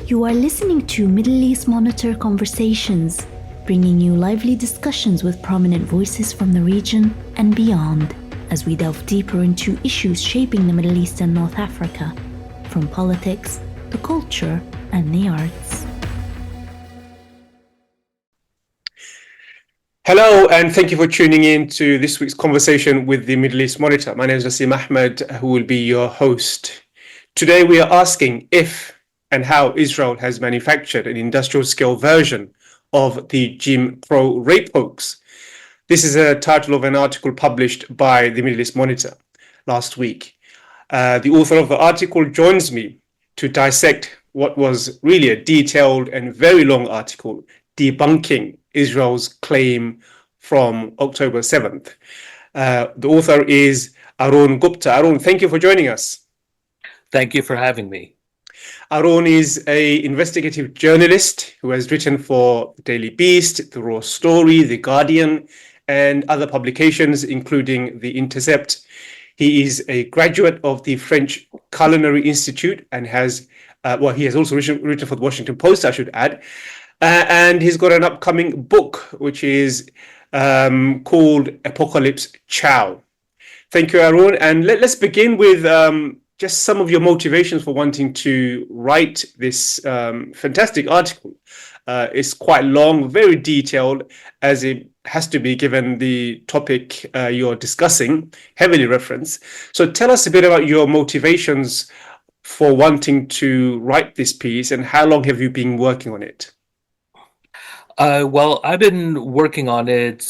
You are listening to Middle East Monitor Conversations, bringing you lively discussions with prominent voices from the region and beyond, as we delve deeper into issues shaping the Middle East and North Africa, from politics, the culture, and the arts. Hello, and thank you for tuning in to this week's conversation with the Middle East Monitor. My name is Naseem Ahmed, who will be your host. Today, we are asking if and how Israel has manufactured an industrial-scale version of the Jim Crow rape hoax. This is a title of an article published by the Middle East Monitor last week. The author of the article joins me to dissect what was really a detailed and very long article debunking Israel's claim from October 7th. The author is Arun Gupta. Arun, thank you for joining us. Thank you for having me. Arun is an investigative journalist who has written for The Daily Beast, The Raw Story, The Guardian, and other publications, including The Intercept. He is a graduate of the French Culinary Institute and he has also written for the Washington Post, I should add. And he's got an upcoming book, which is called Apocalypse Chow. Thank you, Arun. And let's begin with just some of your motivations for wanting to write this fantastic article. It's quite long, very detailed, as it has to be given the topic you're discussing, heavily referenced. So tell us a bit about your motivations for wanting to write this piece and how long have you been working on it? Well, I've been working on it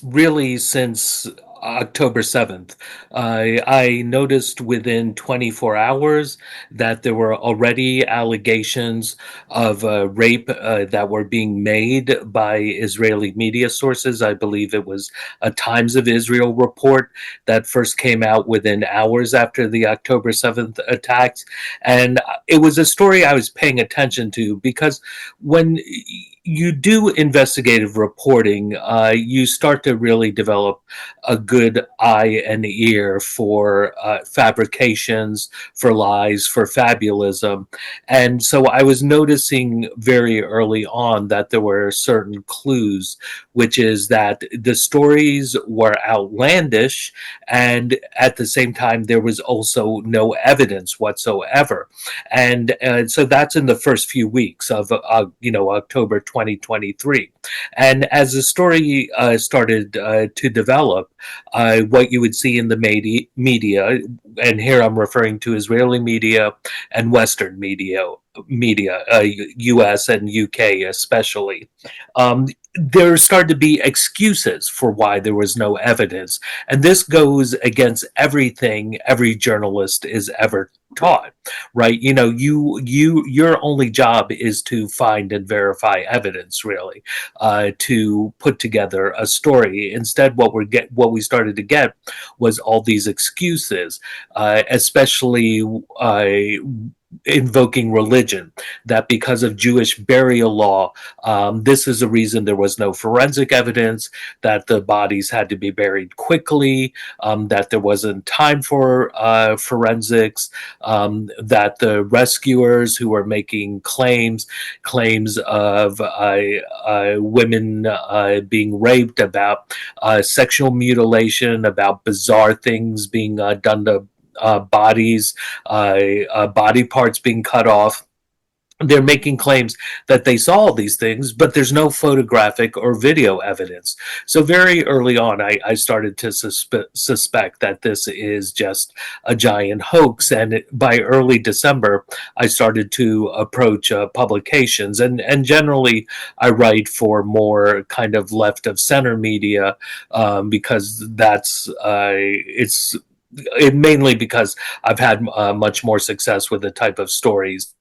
really since October 7th. I noticed within 24 hours that there were already allegations of rape that were being made by Israeli media sources. I believe it was a Times of Israel report that first came out within hours after the October 7th attacks. And it was a story I was paying attention to because when you do investigative reporting, you start to really develop a good eye and ear for fabrications, for lies, for fabulism. And so I was noticing very early on that there were certain clues, which is that the stories were outlandish, and at the same time, there was also no evidence whatsoever. And so that's in the first few weeks of, October 2023. And as the story started to develop, what you would see in the media, and here I'm referring to Israeli media and Western media, US and UK especially, there started to be excuses for why there was no evidence. And this goes against everything every journalist is ever taught, right? Your only job is to find and verify evidence, really, to put together a story. Instead, what we started to get was all these excuses, especially invoking religion, that because of Jewish burial law, this is the reason there was no forensic evidence, that the bodies had to be buried quickly, that there wasn't time for forensics, that the rescuers who were making claims of women being raped, about sexual mutilation, about bizarre things being done to bodies, body parts being cut off. They're making claims that they saw all these things, but there's no photographic or video evidence. So very early on, I started to suspect that this is just a giant hoax. And by early December, I started to approach publications. And generally, I write for more kind of left of center media because that's mainly because I've had much more success with the type of stories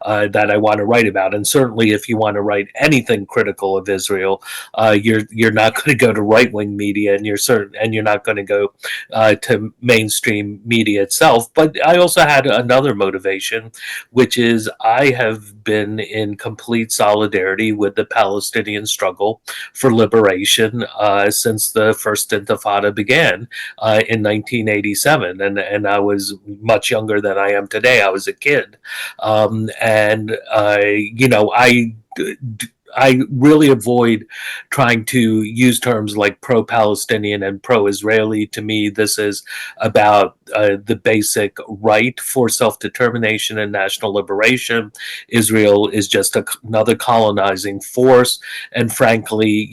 that I want to write about. And certainly if you want to write anything critical of Israel, you're not going to go to right-wing media, and you're not going to go to mainstream media itself. But I also had another motivation, which is I have been in complete solidarity with the Palestinian struggle for liberation since the first Intifada began in 1987. 1987, and I was much younger than I am today. I was a kid, and I really avoid trying to use terms like pro-Palestinian and pro-Israeli. To me, this is about the basic right for self-determination and national liberation. Israel is just another colonizing force. And frankly,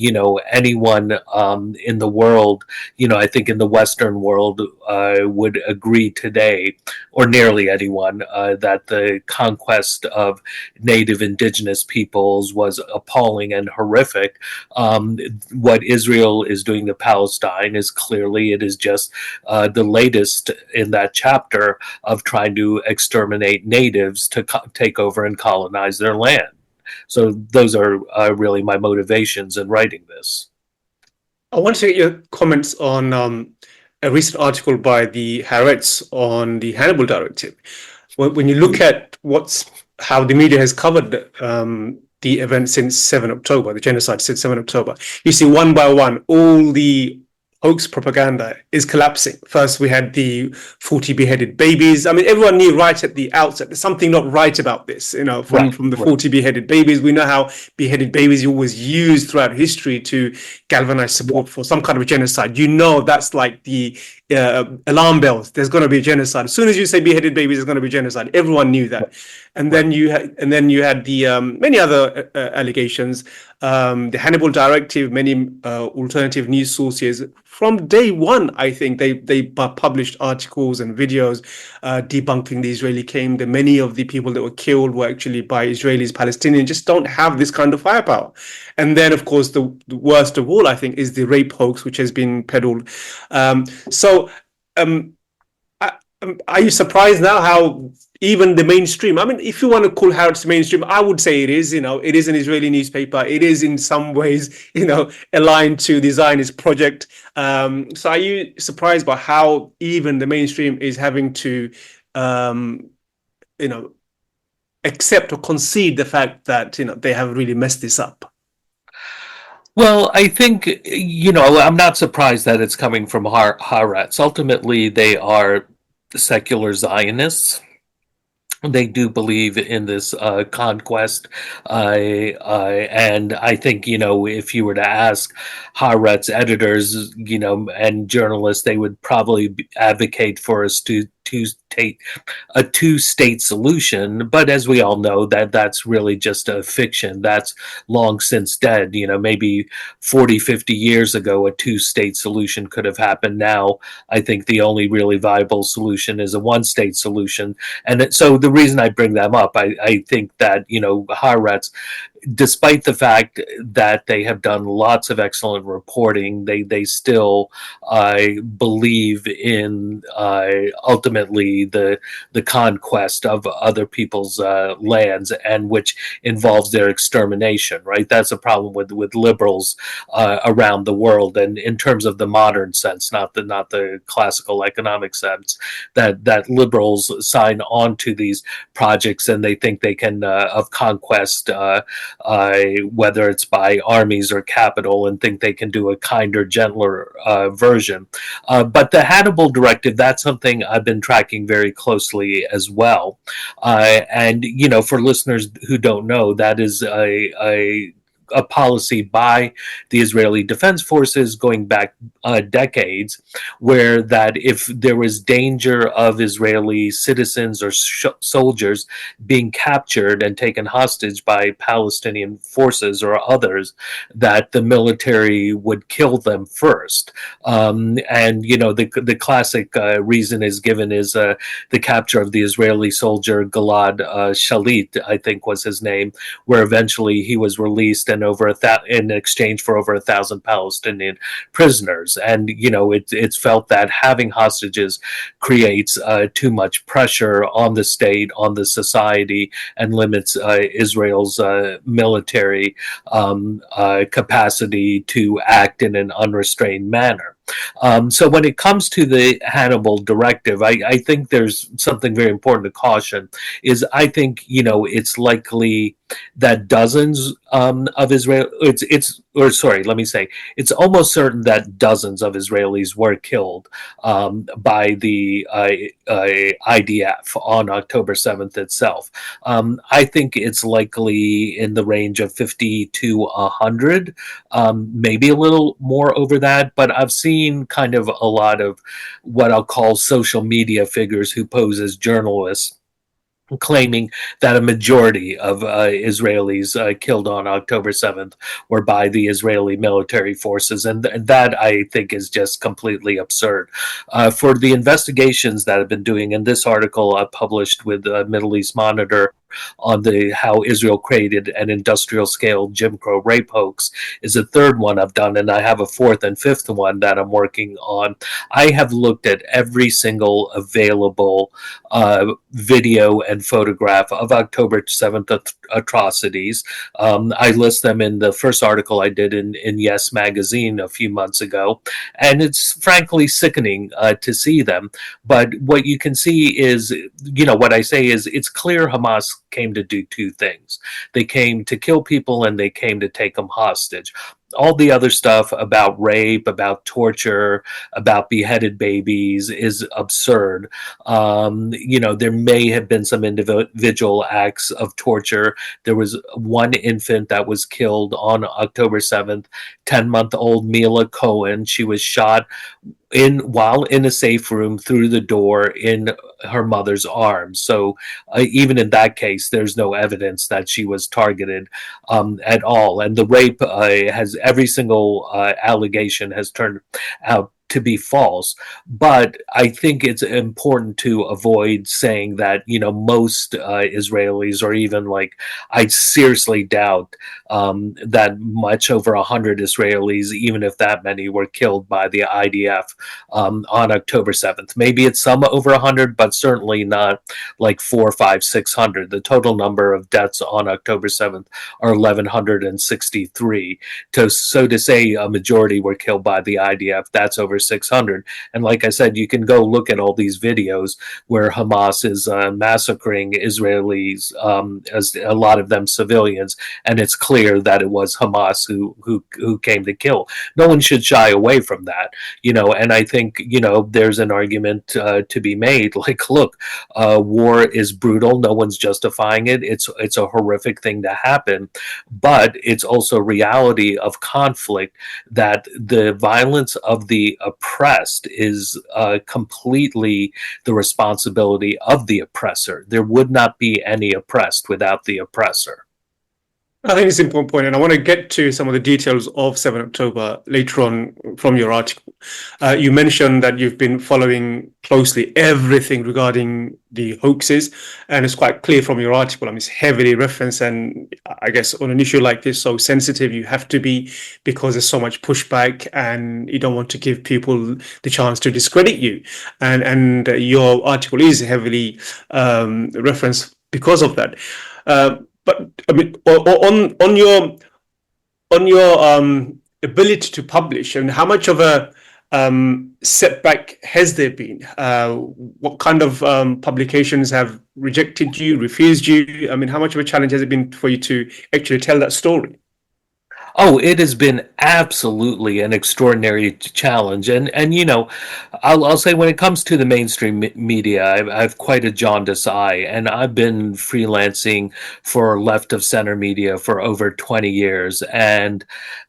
anyone in the world, I think in the Western world would agree today, or nearly anyone, that the conquest of native indigenous peoples was appalling and horrific. What Israel is doing to Palestine is clearly, it is just the latest in that chapter of trying to exterminate natives to take over and colonize their land. So those are really my motivations in writing this. I want to get your comments on a recent article by the Haaretz on the Hannibal Directive. When you look at how the media has covered the event since 7 October, the genocide since 7 October, you see one by one, all the hoax propaganda is collapsing. First, we had the 40 beheaded babies. I mean, everyone knew right at the outset there's something not right about this, from the 40 beheaded babies. We know how beheaded babies are always used throughout history to galvanize support for some kind of genocide. That's like the alarm bells. There's going to be a genocide. As soon as you say beheaded babies, there's going to be genocide. Everyone knew that. And then you had the many other allegations, the Hannibal Directive, many alternative news sources. From day one, I think they published articles and videos debunking the Israeli claim that many of the people that were killed were actually by Israelis. Palestinians just don't have this kind of firepower. And then, of course, the worst of all, I think, is the rape hoax, which has been peddled. Are you surprised now how even the mainstream, I mean, if you want to call Haaretz mainstream, I would say it is, it is an Israeli newspaper. It is in some ways, aligned to the Zionist project. So are you surprised by how even the mainstream is having to, accept or concede the fact that, they have really messed this up? Well, I think, I'm not surprised that it's coming from Haaretz. Ultimately, they are secular Zionists. They do believe in this conquest, and I think if you were to ask Haaretz editors, and journalists, they would probably advocate for us to a two-state solution. But as we all know, that's really just a fiction. That's long since dead. Maybe 40, 50 years ago, a two-state solution could have happened. Now, I think the only really viable solution is a one-state solution. And so the reason I bring them up, I think that, Haaretz, despite the fact that they have done lots of excellent reporting, they still believe in ultimately the conquest of other people's lands, and which involves their extermination. Right, that's a problem with liberals around the world, and in terms of the modern sense, not the classical economic sense, that liberals sign on to these projects and they think they can of conquest. Whether it's by armies or capital, and think they can do a kinder, gentler version. But the Hannibal Directive, that's something I've been tracking very closely as well. And, for listeners who don't know, that is a policy by the Israeli Defense Forces going back decades, where that if there was danger of Israeli citizens or soldiers being captured and taken hostage by Palestinian forces or others, that the military would kill them first. And the classic reason is given is the capture of the Israeli soldier Gilad Shalit, I think was his name, where eventually he was released and in exchange for over 1,000 Palestinian prisoners. And it's felt that having hostages creates too much pressure on the state, on the society, and limits Israel's military capacity to act in an unrestrained manner. So when it comes to the Hannibal Directive, I think there's something very important to caution. Is I think it's likely that dozens of Israel let me say it's almost certain that dozens of Israelis were killed by the IDF on October 7th itself. I think it's likely in the range of 50 to 100, maybe a little more over that, but I've seen kind of a lot of what I'll call social media figures who pose as journalists claiming that a majority of Israelis killed on October 7th were by the Israeli military forces. And that, I think, is just completely absurd. For the investigations that I've been doing, in this article I published with Middle East Monitor on how Israel created an industrial scale Jim Crow rape hoax, is a third one I've done, and I have a fourth and fifth one that I'm working on. I have looked at every single available video and photograph of October 7th atrocities. I list them in the first article I did in Yes Magazine a few months ago, and it's frankly sickening to see them. But what you can see is, what I say is, it's clear Hamas came to do two things. They came to kill people and they came to take them hostage. All the other stuff about rape, about torture, about beheaded babies is absurd. There may have been some individual acts of torture. There was one infant that was killed on October 7th, 10-month-old Mila Cohen. She was shot while in a safe room through the door in her mother's arms. So even in that case, there's no evidence that she was targeted at all. And the rape has every single allegation has turned out to be false. But I think it's important to avoid saying that, most Israelis, or even I seriously doubt that much over 100 Israelis, even if that many, were killed by the IDF on October 7th. Maybe it's some over 100, but certainly not 4, 5, 600. The total number of deaths on October 7th are 1,163. So to say a majority were killed by the IDF, that's over 600. And like I said, you can go look at all these videos where Hamas is massacring Israelis, as a lot of them civilians, and it's clear that it was Hamas who came to kill. No one should shy away from that, and I think, there's an argument to be made, look, war is brutal. No one's justifying it. It's a horrific thing to happen, but it's also reality of conflict, that the violence of the oppressed is completely the responsibility of the oppressor. There would not be any oppressed without the oppressor. I think it's an important point, and I want to get to some of the details of 7 October later on from your article. You mentioned that you've been following closely everything regarding the hoaxes, and it's quite clear from your article. It's heavily referenced, and I guess on an issue like this, so sensitive, you have to be, because there's so much pushback, and you don't want to give people the chance to discredit you. And your article is heavily referenced because of that. But on your ability to publish, and how much of a setback has there been? What kind of publications have rejected you, refused you? How much of a challenge has it been for you to actually tell that story? Oh, it has been absolutely an extraordinary challenge. And I'll say, when it comes to the mainstream media, I have quite a jaundiced eye, and I've been freelancing for left of center media for over 20 years. And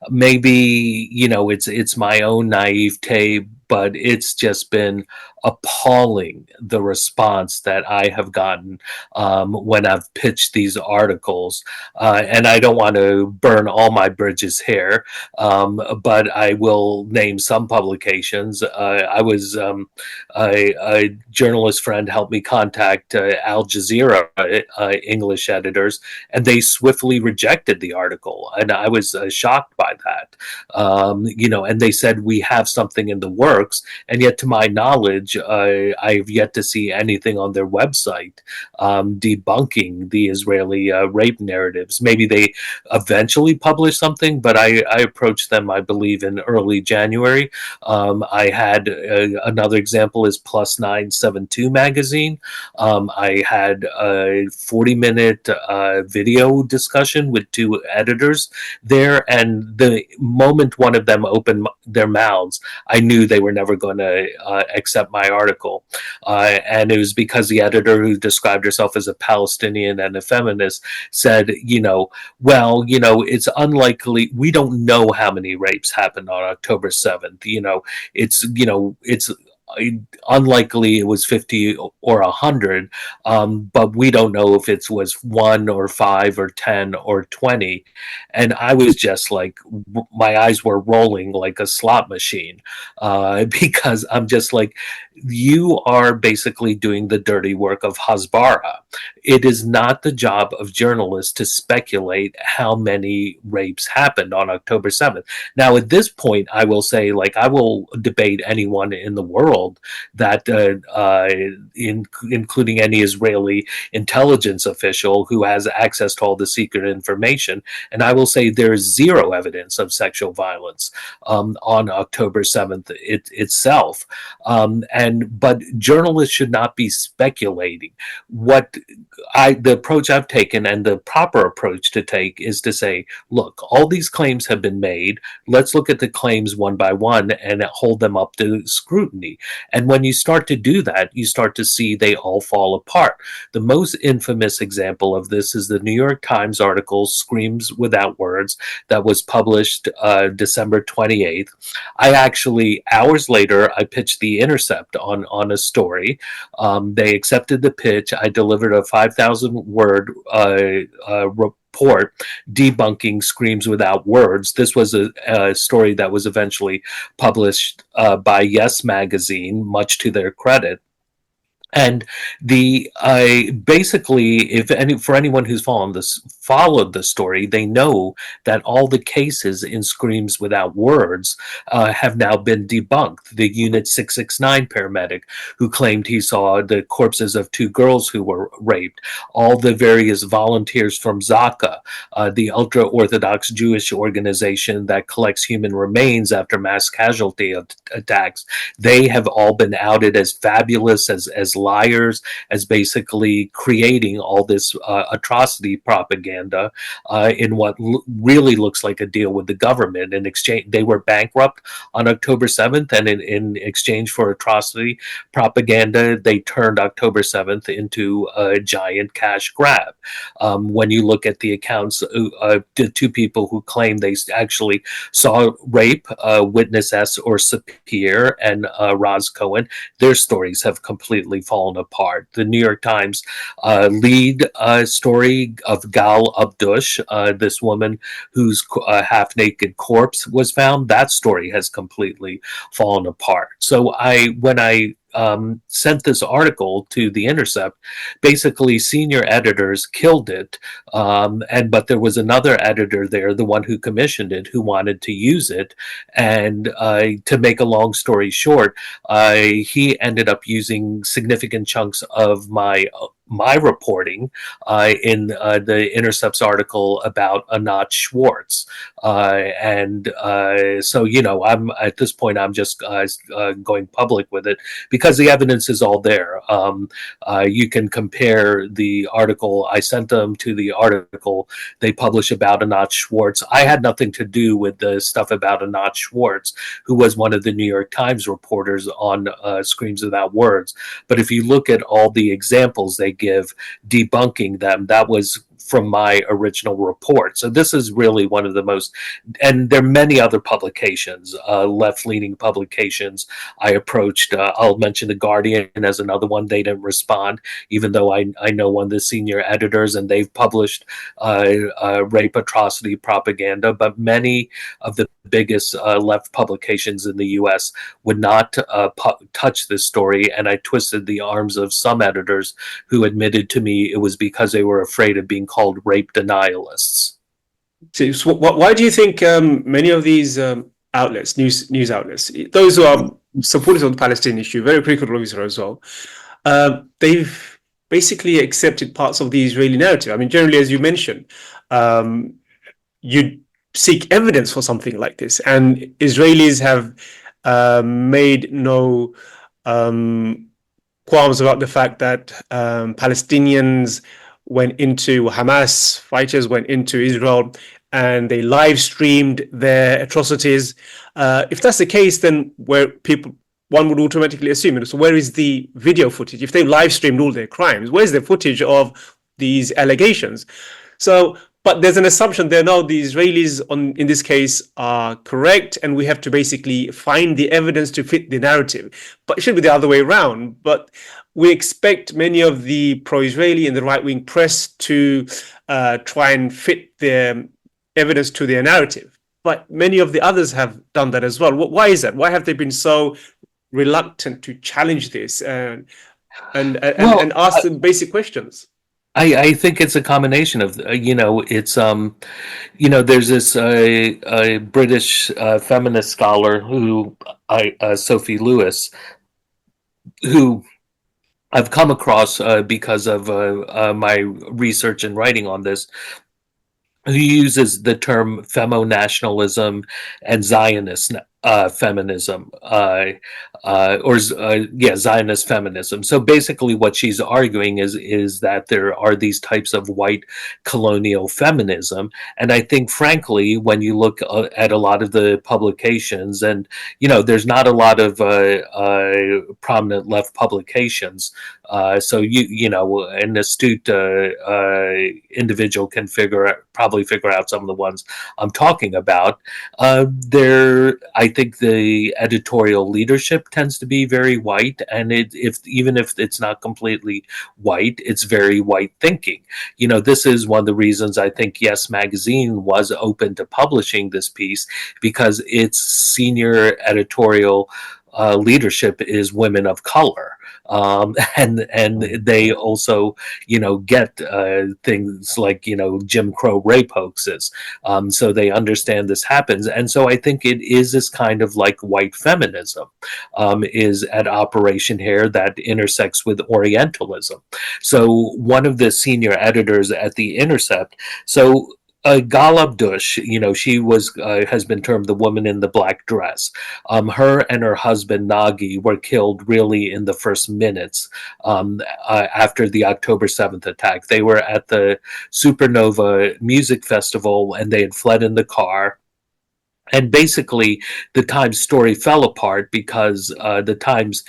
maybe, it's my own naivete, but it's just been appalling, the response that I have gotten when I've pitched these articles. And I don't want to burn all my bridges here, but I will name some publications. A journalist friend helped me contact Al Jazeera English editors, and they swiftly rejected the article. And I was shocked by that. And they said, we have something in the works. works, and yet to my knowledge, I've yet to see anything on their website debunking the Israeli rape narratives. Maybe they eventually publish something, but I approached them, I believe, in early January. I had another example is Plus 972 magazine. I had a 40-minute video discussion with two editors there, and the moment one of them opened their mouths, I knew they were never going to accept my article. And it was because the editor, who described herself as a Palestinian and a feminist, said, well, it's unlikely. We don't know how many rapes happened on October 7th. It's unlikely it was 50 or 100, but we don't know if it was 1 or 5 or 10 or 20. And I was just like, my eyes were rolling like a slot machine, because I'm just like, you are basically doing the dirty work of Hasbara. It is not the job of journalists to speculate how many rapes happened on October 7th. Now, at this point, I will say, I will debate anyone in the world that, including any Israeli intelligence official who has access to all the secret information, and I will say there is zero evidence of sexual violence on October 7th itself. But journalists should not be speculating. The approach I've taken, and the proper approach to take, is to say, look, all these claims have been made. Let's look at the claims one by one and hold them up to scrutiny. And when you start to do that, you start to see they all fall apart. The most infamous example of this is the New York Times article, Screams Without Words, that was published December 28th. I actually, hours later, I pitched The Intercept on a story. They accepted the pitch. I delivered a 5,000-word report debunking Screams Without Words. This was a story that was eventually published by Yes Magazine, much to their credit. And basically, for anyone who's followed the story, they know that all the cases in Screams Without Words have now been debunked. The Unit 669 paramedic who claimed he saw the corpses of 2 girls who were raped, all the various volunteers from Zaka, the ultra-Orthodox Jewish organization that collects human remains after mass casualty attacks, they have all been outed as fabulous, as liars, as basically creating all this atrocity propaganda in what really looks like a deal with the government. In exchange, they were bankrupt on October 7th, and in exchange for atrocity propaganda, they turned October 7th into a giant cash grab. When you look at the accounts of the 2 people who claim they actually saw rape, Witness S or Sapir and Raz Cohen, their stories have completely fallen apart. The New York Times lead story of Gal Abdush, this woman whose half-naked corpse was found, that story has completely fallen apart. So when I sent this article to The Intercept, basically senior editors killed it, but there was another editor there, the one who commissioned it, who wanted to use it, and to make a long story short, he ended up using significant chunks of my reporting in the Intercept's article about Anat Schwartz. So, I'm at this point, I'm just going public with it because the evidence is all there. You can compare the article I sent them to the article they publish about Anat Schwartz. I had nothing to do with the stuff about Anat Schwartz, who was one of the New York Times reporters on Screams Without Words. But if you look at all the examples they give debunking them, that was from my original report. So this is really one of the most, and there are many other publications, left-leaning publications I approached. I'll mention The Guardian as another one. They didn't respond, even though I know one of the senior editors, and they've published rape atrocity propaganda. But many of the biggest left publications in the U.S. would not touch this story, and I twisted the arms of some editors who admitted to me it was because they were afraid of being called rape denialists. So why do you think many of these outlets, news outlets, those who are supporters of the Palestinian issue, very critical of Israel as well, they've basically accepted parts of the Israeli narrative. I mean, generally, as you mentioned, you seek evidence for something like this, and Israelis have made no qualms about the fact that Palestinians went into, Hamas fighters went into Israel and they live streamed their atrocities. If that's the case, then one would automatically assume it. So where is the video footage? If they live streamed all their crimes, where's the footage of these allegations? So, but there's an assumption there now the Israelis in this case are correct, and we have to basically find the evidence to fit the narrative. But it should be the other way around. But we expect many of the pro-Israeli and the right-wing press to try and fit their evidence to their narrative. But many of the others have done that as well. Why is that? Why have they been so reluctant to challenge this and ask them basic questions? I think it's a combination of, it's, there's this a British feminist scholar Sophie Lewis, who I've come across because of my research and writing on this, who uses the term femo-nationalism and Zionist feminism, Zionist feminism. So basically what she's arguing is that there are these types of white colonial feminism. And I think, frankly, when you look at a lot of the publications, and, there's not a lot of prominent left publications. So an astute individual can probably figure out some of the ones I'm talking about. I think the editorial leadership tends to be very white, and even if it's not completely white, it's very white thinking. This is one of the reasons I think Yes Magazine was open to publishing this piece, because its senior editorial leadership is women of color. And they also, get things like, Jim Crow rape hoaxes. So they understand this happens. And so I think it is this kind of like white feminism is at operation here that intersects with Orientalism. So one of the senior editors at The Intercept, Gal Abdush, she has been termed the woman in the black dress. Her and her husband Nagi were killed really in the first minutes after the October 7th attack. They were at the Supernova Music Festival and they had fled in the car. And basically, the Times story fell apart because the Times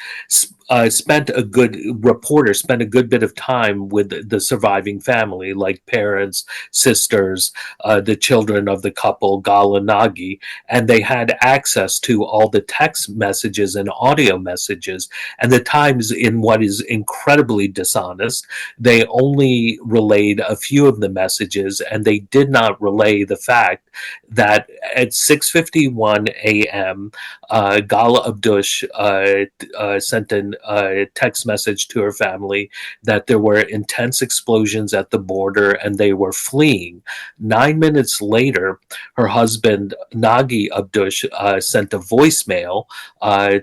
spent a good bit of time with the surviving family, like parents, sisters, the children of the couple, Gal and Nagi, and they had access to all the text messages and audio messages. And the Times, in what is incredibly dishonest, they only relayed a few of the messages, and they did not relay the fact that at 6:51 a.m., Gal Abdush sent a text message to her family that there were intense explosions at the border and they were fleeing. 9 minutes later, her husband, Nagi Abdush, sent a voicemail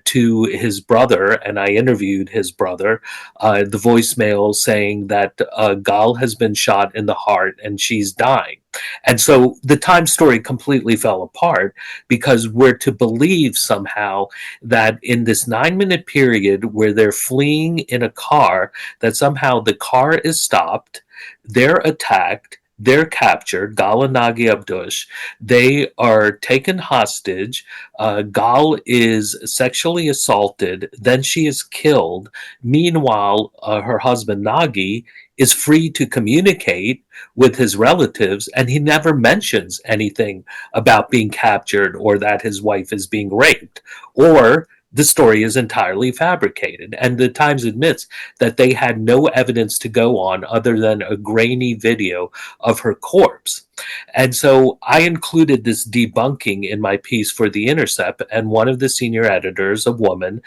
to his brother, and I interviewed his brother. The voicemail saying that Gal has been shot in the heart and she's dying. And so the Times story completely fell apart because we're to believe somehow that in this 9-minute period where they're fleeing in a car, that somehow the car is stopped, they're attacked, they're captured, Gal and Nagi Abdush. They are taken hostage. Gal is sexually assaulted. Then she is killed. Meanwhile, her husband Nagi is free to communicate with his relatives, and he never mentions anything about being captured or that his wife is being raped, or the story is entirely fabricated. And the Times admits that they had no evidence to go on other than a grainy video of her corpse. And so I included this debunking in my piece for The Intercept, and one of the senior editors, a woman,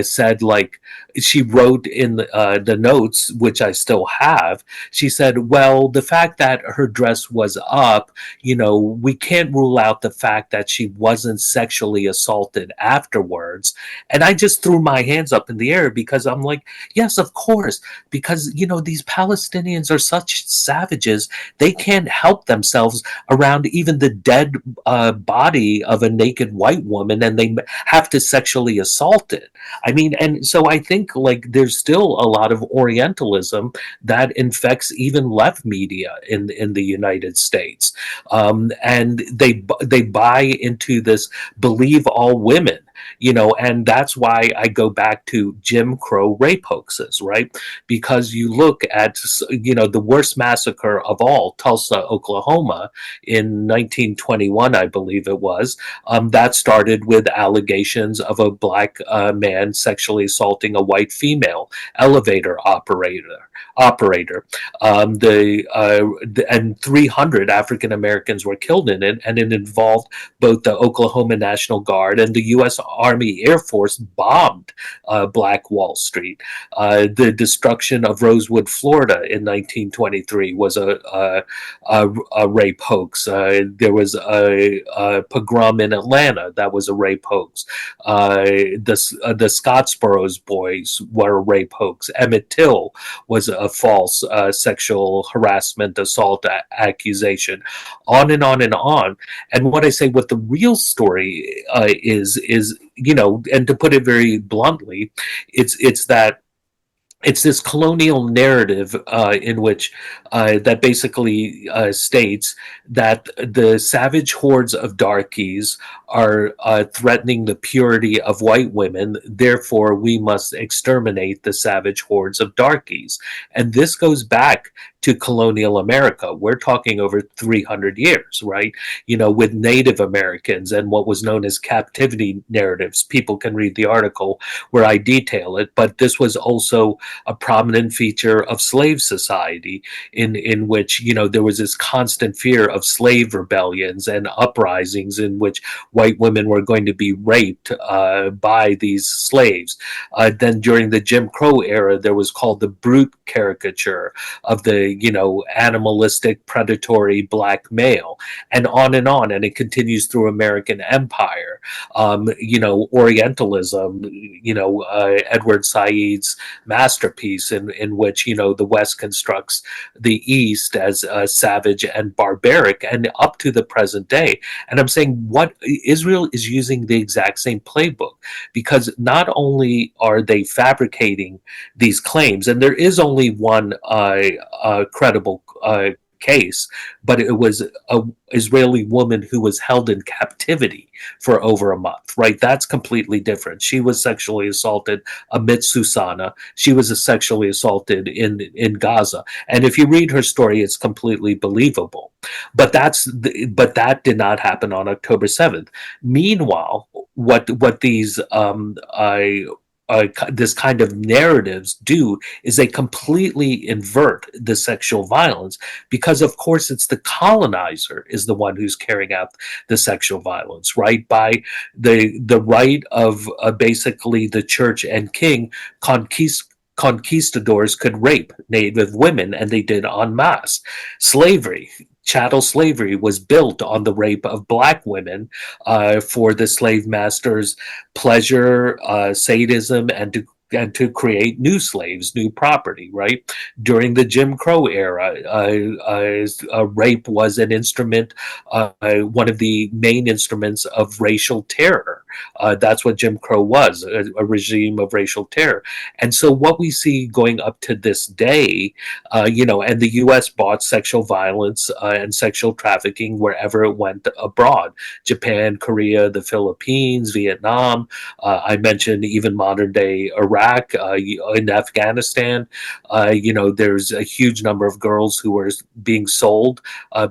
said, like, she wrote in the notes, which I still have, she said, well, the fact that her dress was up, we can't rule out the fact that she wasn't sexually assaulted afterwards. And I just threw my hands up in the air because I'm like, yes, of course, because, these Palestinians are such savages. They can't help themselves around even the dead body of a naked white woman, and they have to sexually assault it. I mean, and so I think, like, there's still a lot of Orientalism that infects even left media in the United States, and they buy into this believe all women. And that's why I go back to Jim Crow rape hoaxes, right? Because you look at, the worst massacre of all, Tulsa, Oklahoma, in 1921, I believe it was, that started with allegations of a black man sexually assaulting a white female elevator operator. And 300 African Americans were killed in it, and it involved both the Oklahoma National Guard and the U.S. Army Air Force bombed Black Wall Street. The destruction of Rosewood, Florida, in 1923 was a rape hoax. There was a pogrom in Atlanta that was a rape hoax. The Scottsboro boys were a rape hoax. Emmett Till was a false sexual harassment assault accusation. On and on and on. And what I say, what the real story is, and to put it very bluntly, it's that it's this colonial narrative in which that basically states that the savage hordes of darkies are threatening the purity of white women. Therefore, we must exterminate the savage hordes of darkies. And this goes back to colonial America. We're talking over 300 years, right? With Native Americans and what was known as captivity narratives. People can read the article where I detail it, but this was also a prominent feature of slave society in which, there was this constant fear of slave rebellions and uprisings in which white women were going to be raped by these slaves. Then during the Jim Crow era, there was called the brute caricature of the, animalistic, predatory black male, and on, and it continues through American empire. Orientalism, Edward Said's masterpiece in which, the West constructs the East as savage and barbaric, and up to the present day. And I'm saying, what Israel is using the exact same playbook, because not only are they fabricating these claims, and there is only one credible case, but it was an Israeli woman who was held in captivity for over a month, right? That's completely different. She was sexually assaulted amidst Susanna. She was sexually assaulted in Gaza. And if you read her story, it's completely believable. But that did not happen on October 7th. Meanwhile, what these this kind of narratives do is they completely invert the sexual violence, because of course it's the colonizer is the one who's carrying out the sexual violence, right? By the right of basically the church and king, conquistadors could rape native women, and they did en masse. Chattel slavery was built on the rape of black women for the slave masters' pleasure, sadism, and to create new slaves, new property, right? During the Jim Crow era, rape was an instrument, one of the main instruments of racial terror. That's what Jim Crow was, a regime of racial terror. And so what we see going up to this day, and the U.S. bought sexual violence and sexual trafficking wherever it went abroad. Japan, Korea, the Philippines, Vietnam. I mentioned even modern day Iraq, in Afghanistan. There's a huge number of girls who were being sold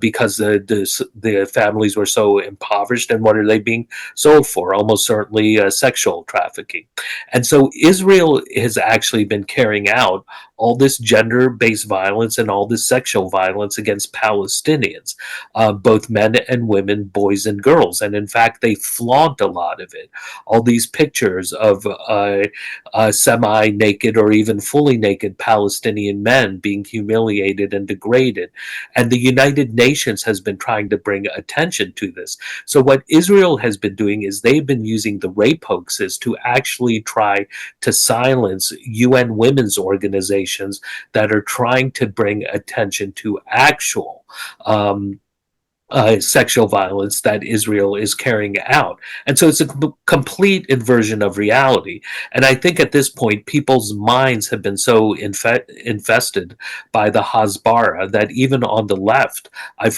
because the families were so impoverished. And what are they being sold for? Almost certainly sexual trafficking. And so Israel has actually been carrying out all this gender-based violence and all this sexual violence against Palestinians, both men and women, boys and girls. And in fact, they flaunt a lot of it. All these pictures of semi-naked or even fully naked Palestinian men being humiliated and degraded. And the United Nations has been trying to bring attention to this. So what Israel has been doing is they've been using the rape hoaxes to actually try to silence UN women's organizations that are trying to bring attention to actual sexual violence that Israel is carrying out. And so it's a complete inversion of reality. And I think at this point, people's minds have been so infested by the Hasbara that even on the left, I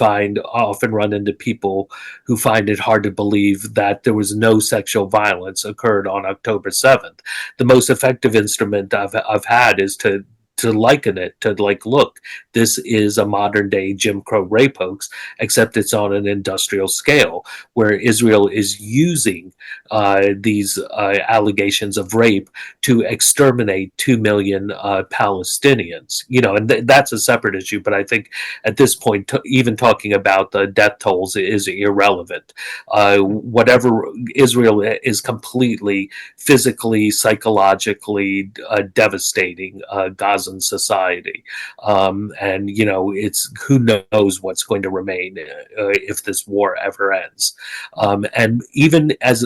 often run into people who find it hard to believe that there was no sexual violence occurred on October 7th. The most effective instrument I've had is to liken it to, like, look, this is a modern day Jim Crow rape hoax, except it's on an industrial scale, where Israel is using these allegations of rape to exterminate 2 million Palestinians. And that's a separate issue, but I think at this point, even talking about the death tolls is irrelevant. Whatever, Israel is completely physically, psychologically devastating Gaza society, and it's who knows what's going to remain if this war ever ends. And even as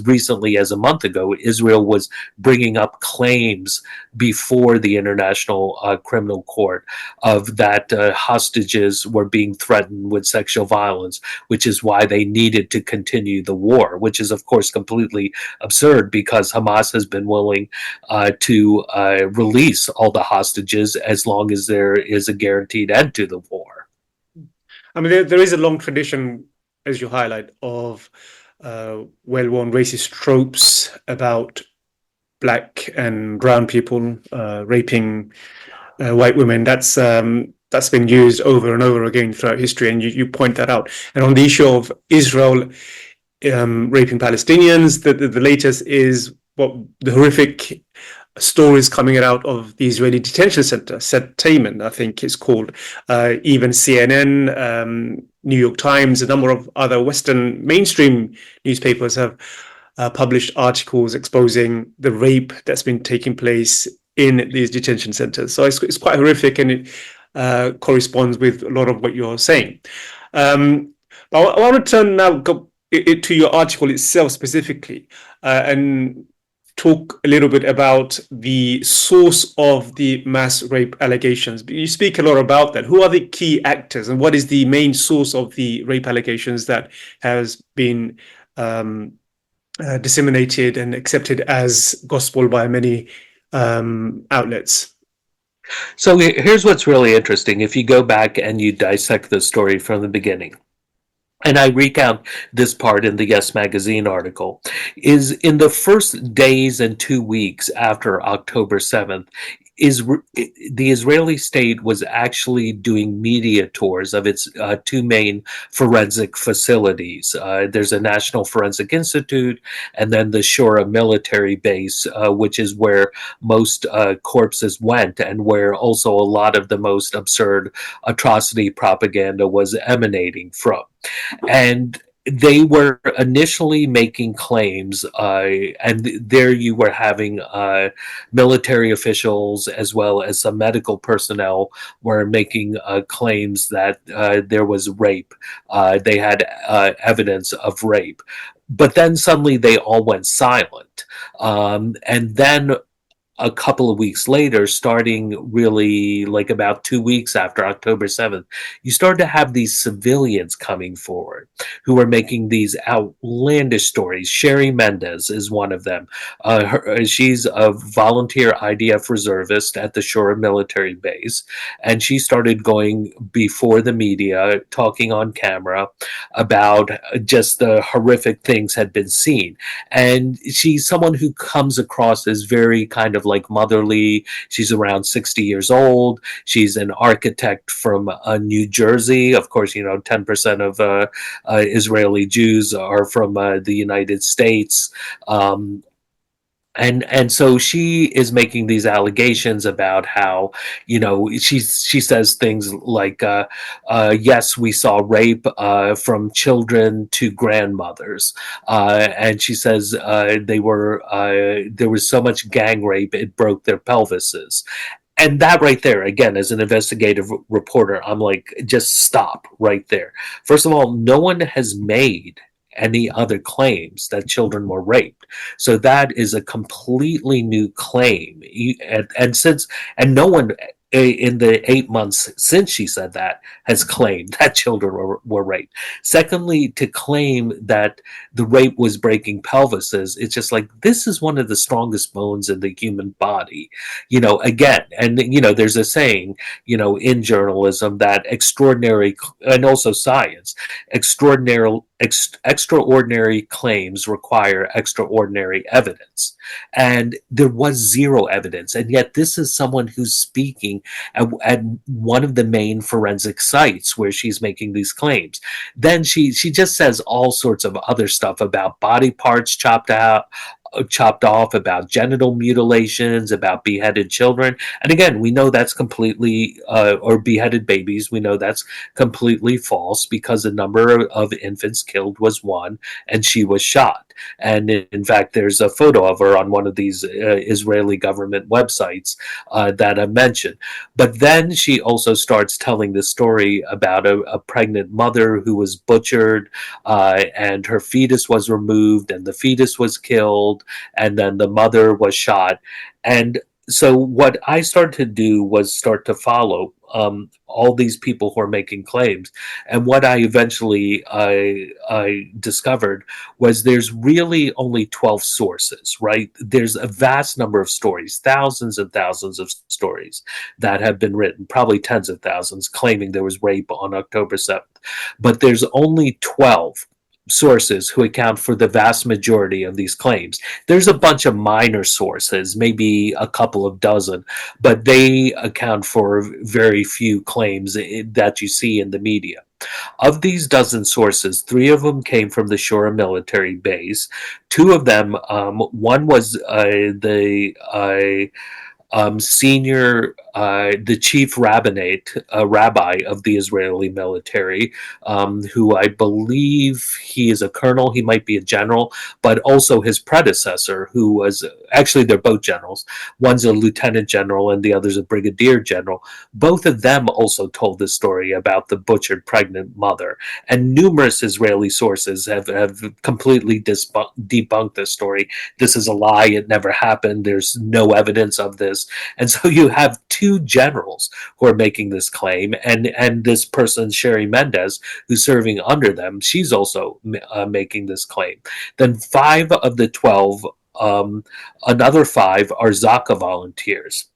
recently as a month ago, Israel was bringing up claims before the International Criminal Court of that hostages were being threatened with sexual violence, which is why they needed to continue the war, which is of course completely absurd because Hamas has been willing to release all the hostages as long as there is a guaranteed end to the war. I mean, there is a long tradition, as you highlight, of well-worn racist tropes about black and brown people raping white women. That's been used over and over again throughout history, and you point that out. And on the issue of Israel raping Palestinians, the latest is what the horrific stories coming out of the Israeli detention center, Taman, I think it's called. Even CNN, New York Times, a number of other Western mainstream newspapers have published articles exposing the rape that's been taking place in these detention centers. So it's quite horrific, and it corresponds with a lot of what you're saying. But I want to turn now to your article itself specifically, and talk a little bit about the source of the mass rape allegations. You speak a lot about that. Who are the key actors, and what is the main source of the rape allegations that has been disseminated and accepted as gospel by many outlets? So here's what's really interesting. If you go back and you dissect the story from the beginning, and I recount this part in the Yes Magazine article, is in the first days and 2 weeks after October 7th, the Israeli state was actually doing media tours of its two main forensic facilities. There's a National Forensic Institute, and then the Shura military base, which is where most corpses went, and where also a lot of the most absurd atrocity propaganda was emanating from. And they were initially making claims, and there you were having military officials as well as some medical personnel were making claims that there was rape. They had evidence of rape. But then suddenly they all went silent. And then a couple of weeks later, starting really like about 2 weeks after October 7th, you started to have these civilians coming forward who were making these outlandish stories. Sherry Mendez is one of them. She's a volunteer IDF reservist at the Shura military base, and she started going before the media, talking on camera about just the horrific things had been seen. And she's someone who comes across as very kind of like motherly. She's around 60 years old. She's an architect from New Jersey. Of course, 10% of Israeli Jews are from the United States. And so she is making these allegations about how, she says things like, yes, we saw rape from children to grandmothers, and she says there was so much gang rape it broke their pelvises. And that right there, again, as an investigative reporter, I'm like, just stop right there. First of all, no one has made any other claims that children were raped. So that is a completely new claim. And no one in the 8 months since she said that has claimed that children were raped. Secondly, to claim that the rape was breaking pelvises, it's just like, this is one of the strongest bones in the human body. Again, and there's a saying, in journalism, that extraordinary, and also science, extraordinary claims require extraordinary evidence. And there was zero evidence. And yet this is someone who's speaking at one of the main forensic sites where she's making these claims. Then she just says all sorts of other stuff about body parts chopped off, about genital mutilations, about beheaded children. And again, we know that's completely, or beheaded babies, we know that's completely false, because the number of infants killed was 1 and she was shot. And in fact, there's a photo of her on one of these Israeli government websites that I mentioned. But then she also starts telling the story about a pregnant mother who was butchered, and her fetus was removed and the fetus was killed, and then the mother was shot. And so what I started to do was start to follow all these people who are making claims. And what I eventually I discovered was there's really only 12 sources, right? There's a vast number of stories, thousands and thousands of stories that have been written, probably tens of thousands, claiming there was rape on October 7th. But there's only 12 sources who account for the vast majority of these claims. There's a bunch of minor sources, maybe a couple of dozen, but they account for very few claims that you see in the media. Of these dozen sources, 3 of them came from the Shura military base. 2 of them, one was the the chief rabbi of the Israeli military, who I believe he is a colonel, he might be a general, but also his predecessor, who was, actually they're both generals. One's a lieutenant general and the other's a brigadier general. Both of them also told this story about the butchered pregnant mother. And numerous Israeli sources have completely debunked this story. This is a lie, it never happened, there's no evidence of this. And so you have 2 generals who are making this claim, and this person, Sherry Mendez, who's serving under them, she's also making this claim. Then 5 of the 12, another 5 are Zaka volunteers.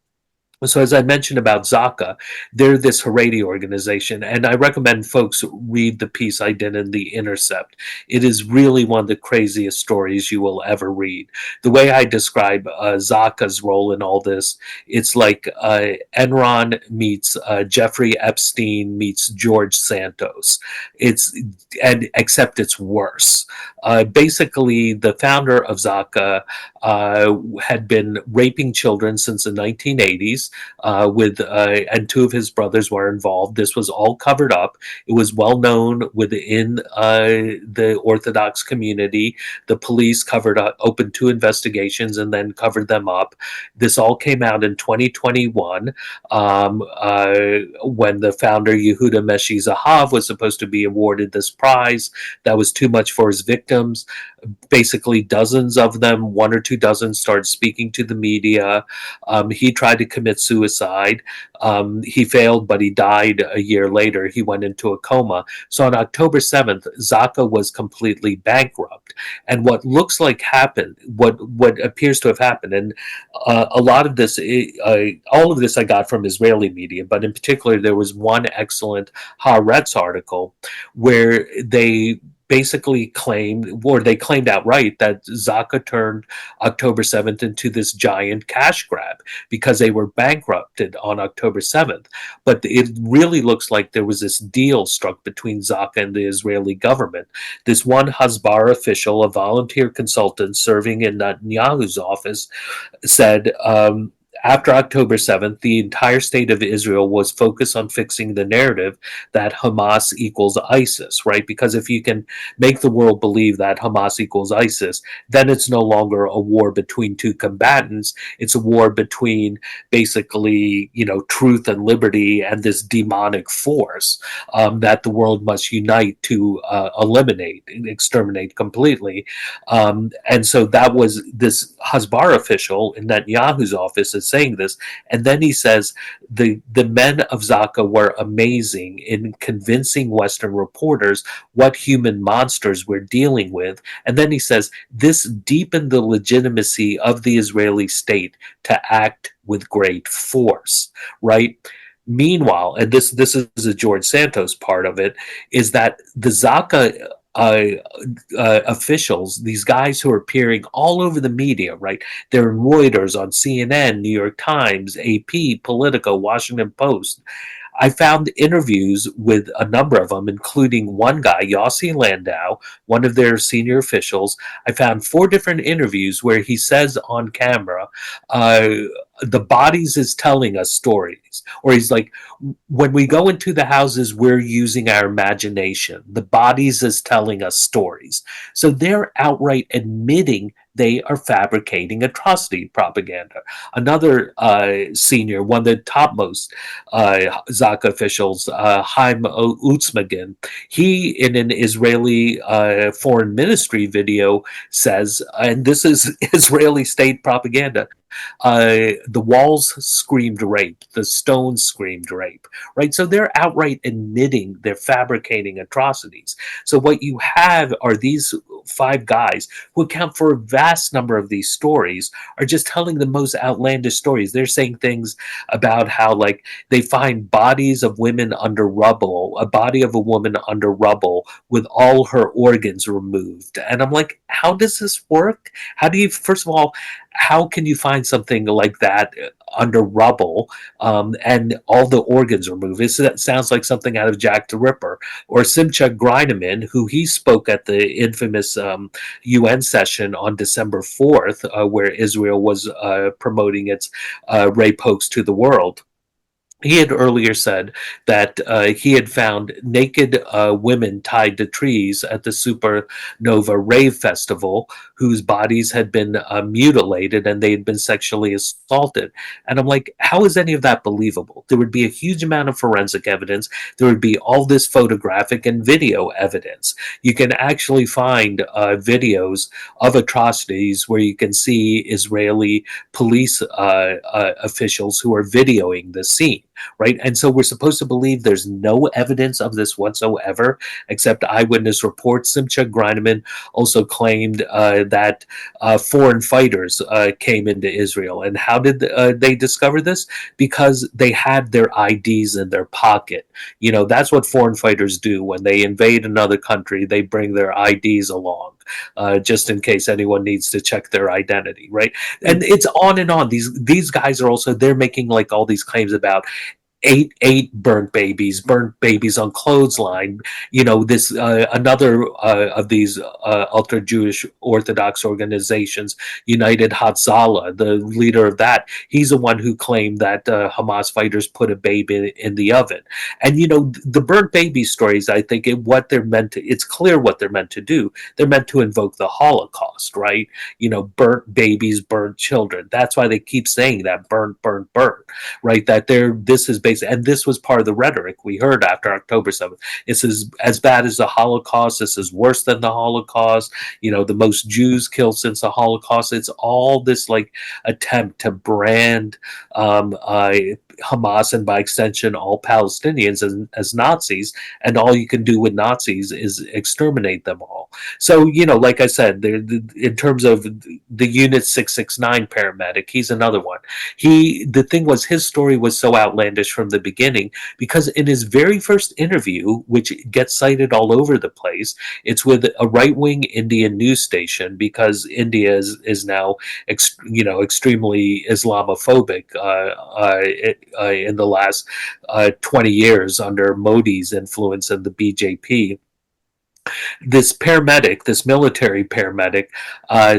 So as I mentioned about Zaka, they're this Haredi organization, and I recommend folks read the piece I did in The Intercept. It is really one of the craziest stories you will ever read. The way I describe Zaka's role in all this, it's like Enron meets Jeffrey Epstein meets George Santos. Except it's worse. Basically, the founder of Zaka had been raping children since the 1980s. And 2 of his brothers were involved. This was all covered up. It was well known within the Orthodox community. The police opened 2 investigations and then covered them up. This all came out in 2021 when the founder Yehuda Meshi Zahav was supposed to be awarded this prize that was too much for his victims. Basically, dozens of them, 1 or 2 dozen, started speaking to the media. He tried to commit suicide. He failed, but he died a year later. He went into a coma. So on October 7th, Zaka was completely bankrupt. And what looks like happened, what appears to have happened, and a lot of this, all of this I got from Israeli media, but in particular, there was one excellent Haaretz article where they basically claimed, or they claimed outright, that Zaka turned October 7th into this giant cash grab because they were bankrupted on October 7th. But it really looks like there was this deal struck between Zaka and the Israeli government. This one Hasbara official, a volunteer consultant serving in Netanyahu's office, said, after October 7th, the entire state of Israel was focused on fixing the narrative that Hamas equals ISIS, right? Because if you can make the world believe that Hamas equals ISIS, then it's no longer a war between two combatants. It's a war between basically, truth and liberty and this demonic force that the world must unite to eliminate, exterminate completely. And so that was this Hasbara official in Netanyahu's office is saying this, and then he says the men of Zaka were amazing in convincing Western reporters what human monsters we're dealing with, and then he says this deepened the legitimacy of the Israeli state to act with great force, right? Meanwhile, and this is the George Santos part of it, is that the Zaka officials, these guys who are appearing all over the media, right? They're in Reuters, on CNN, New York Times, AP, Politico, Washington Post. I found interviews with a number of them, including one guy, Yossi Landau, one of their senior officials. I found 4 different interviews where he says on camera, the bodies is telling us stories. Or he's like, when we go into the houses, we're using our imagination. The bodies is telling us stories. So they're outright admitting they are fabricating atrocity propaganda. Another senior, one of the topmost Zaka officials, Haim Utzmagin, he, in an Israeli foreign ministry video, says, and this is Israeli state propaganda, the walls screamed rape, the stones screamed rape, right? So they're outright admitting they're fabricating atrocities. So what you have are these 5 guys who account for a vast number of these stories are just telling the most outlandish stories. They're saying things about how, like, they find bodies of women under rubble, a body of a woman under rubble with all her organs removed. And I'm like, how does this work? How do you, first of all, how can you find something like that under rubble and all the organs removed? It sounds like something out of Jack the Ripper. Or Simcha Greineman, who he spoke at the infamous UN session on December 4th, where Israel was promoting its rape hoax to the world. He had earlier said that he had found naked women tied to trees at the Supernova Rave Festival whose bodies had been mutilated and they had been sexually assaulted. And I'm like, how is any of that believable? There would be a huge amount of forensic evidence. There would be all this photographic and video evidence. You can actually find videos of atrocities where you can see Israeli police officials who are videoing the scene. Right. And so we're supposed to believe there's no evidence of this whatsoever, except eyewitness reports. Simcha Greineman also claimed that foreign fighters came into Israel. And how did they discover this? Because they had their IDs in their pocket. That's what foreign fighters do. When they invade another country, they bring their IDs along. Just in case anyone needs to check their identity, right? And it's on and on. These guys are also, they're making like all these claims about eight burnt babies on clothesline. This another of these ultra Jewish Orthodox organizations, United Hatzalah, the leader of that, he's the one who claimed that Hamas fighters put a baby in the oven. And the burnt baby stories, I think it's clear what they're meant to do. They're meant to invoke the Holocaust, right? Burnt babies, burnt children. That's why they keep saying that burnt, right? That this is based. And this was part of the rhetoric we heard after October 7th. This is as bad as the Holocaust. This is worse than the Holocaust. The most Jews killed since the Holocaust. It's all this like attempt to brand Hamas and by extension all Palestinians as Nazis, and all you can do with Nazis is exterminate them all. So, like I said, in terms of the Unit 669 paramedic, he's another one. The thing was, his story was so outlandish from the beginning because in his very first interview, which gets cited all over the place, it's with a right-wing Indian news station because India is now, extremely Islamophobic in the last 20 years under Modi's influence in the BJP. This paramedic, this military paramedic,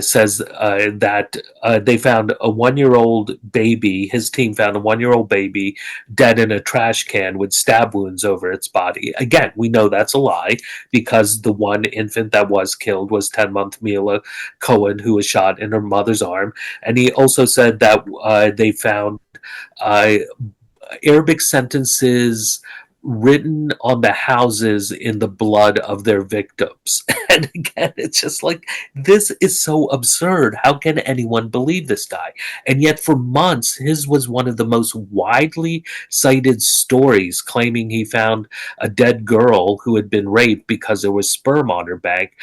says that they found a 1-year-old baby. His team found a 1-year-old baby dead in a trash can with stab wounds over its body. Again, we know that's a lie because the one infant that was killed was 10-month Mila Cohen, who was shot in her mother's arm. And he also said that they found Arabic sentences written on the houses in the blood of their victims. And again, it's just like, this is so absurd. How can anyone believe this guy? And yet for months, his was one of the most widely cited stories, claiming he found a dead girl who had been raped because there was sperm on her back.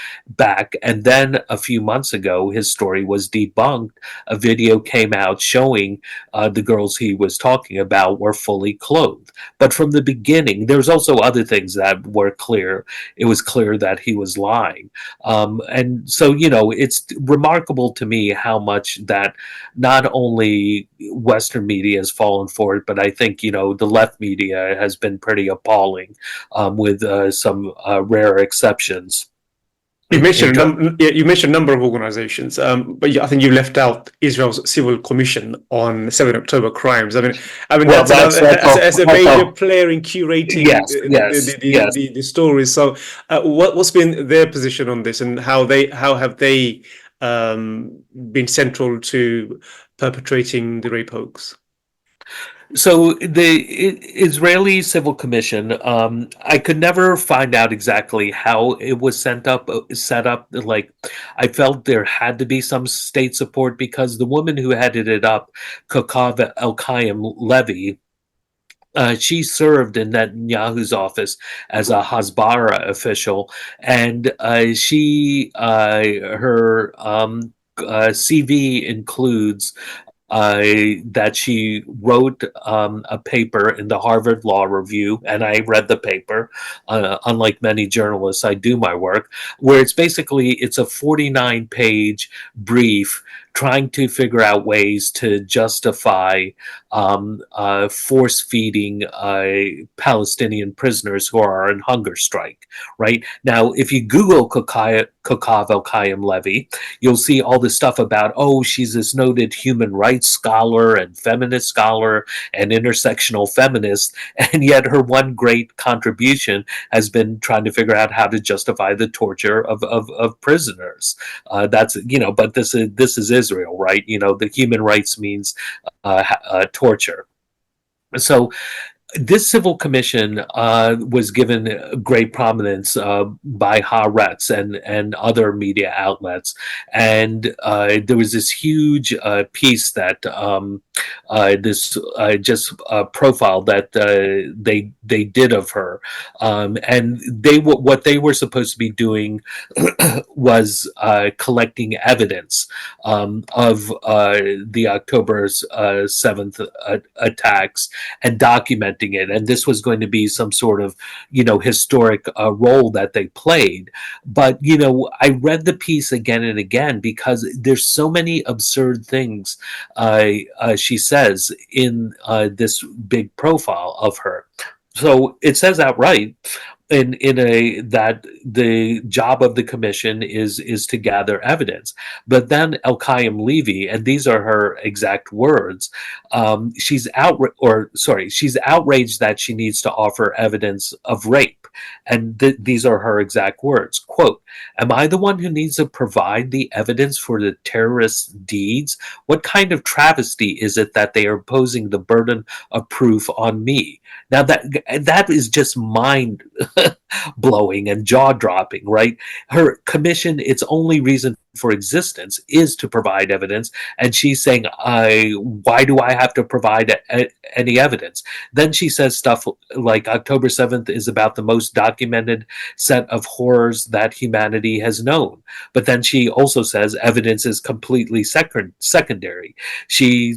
And then a few months ago, his story was debunked. A video came out showing the girls he was talking about were fully clothed. But from the beginning, there's also other things that were clear. It was clear that he was lying. And so, it's remarkable to me how much that not only Western media has fallen for it, but I think, the left media has been pretty appalling, with some rare exceptions. You mentioned a number of organizations, but I think you left out Israel's Civil Commission on 7 October crimes. I mean, as a major player in curating the stories. So, what's been their position on this, and how have they been central to perpetrating the rape hoax? So the Israeli Civil Commission, I could never find out exactly how it was set up. Like, I felt there had to be some state support because the woman who headed it up, Kokav El-Kayim Levy, she served in Netanyahu's office as a Hasbara official, and her CV includes that she wrote a paper in the Harvard Law Review, and I read the paper. Unlike many journalists, I do my work, where it's a 49-page brief trying to figure out ways to justify force-feeding Palestinian prisoners who are on hunger strike, right? Now, if you Google Kokav El-Kayim Levy, you'll see all this stuff about, she's this noted human rights scholar and feminist scholar and intersectional feminist, and yet her one great contribution has been trying to figure out how to justify the torture of prisoners. But this is Israel, right? The human rights means torture. So this civil commission was given great prominence by Haaretz and other media outlets, and there was this huge piece that profile that they did of her, and what they were supposed to be doing was collecting evidence of the October 7th attacks and documenting it, and this was going to be some sort of historic role that they played. But I read the piece again and again because there's so many absurd things she says in this big profile of her. So it says outright that the job of the commission is to gather evidence. But then El-Kayim Levy, and these are her exact words, she's outraged that she needs to offer evidence of rape. And these are her exact words, quote, "Am I the one who needs to provide the evidence for the terrorists' deeds? What kind of travesty is it that they are imposing the burden of proof on me?" Now that is just mind blowing and jaw dropping, right? Her commission, its only reason for existence is to provide evidence, and she's saying, why do I have to provide any evidence? Then she says stuff like October 7th is about the most documented set of horrors that humanity has known. But then she also says evidence is completely secondary. She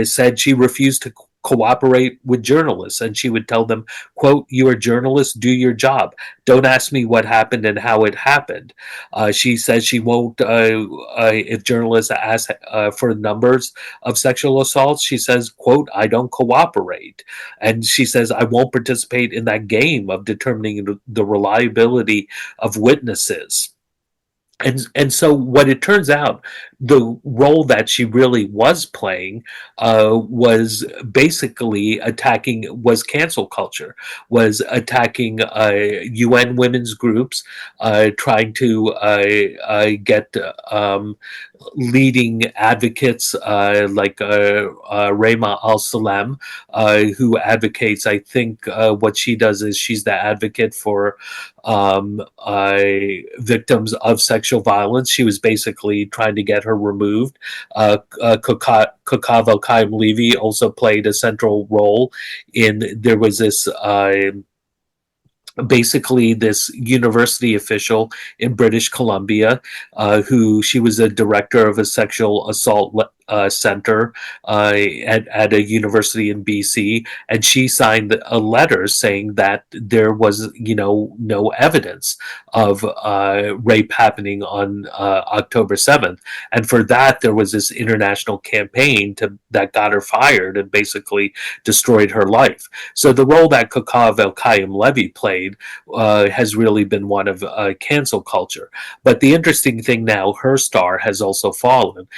said she refused to cooperate with journalists, and she would tell them, quote, "You are journalists, do your job. Don't ask me what happened and how it happened." She says she won't, if journalists ask for numbers of sexual assaults, she says, quote, "I don't cooperate." And she says, "I won't participate in that game of determining the reliability of witnesses." And so what it turns out, the role that she really was playing was basically was cancel culture, was attacking UN women's groups, trying to get leading advocates like Rema Al-Salem, who advocates, I think what she does is she's the advocate for victims of sexual violence. She was basically trying to get her removed. Kokavo Chaim Levy also played a central role there was this basically this university official in British Columbia, who she was a director of a sexual assault center at a university in BC, and she signed a letter saying that there was, no evidence of rape happening on October 7th, and for that there was this international campaign that got her fired and basically destroyed her life. So the role that Kokav El-Kayem Levy played has really been one of cancel culture. But the interesting thing now, her star has also fallen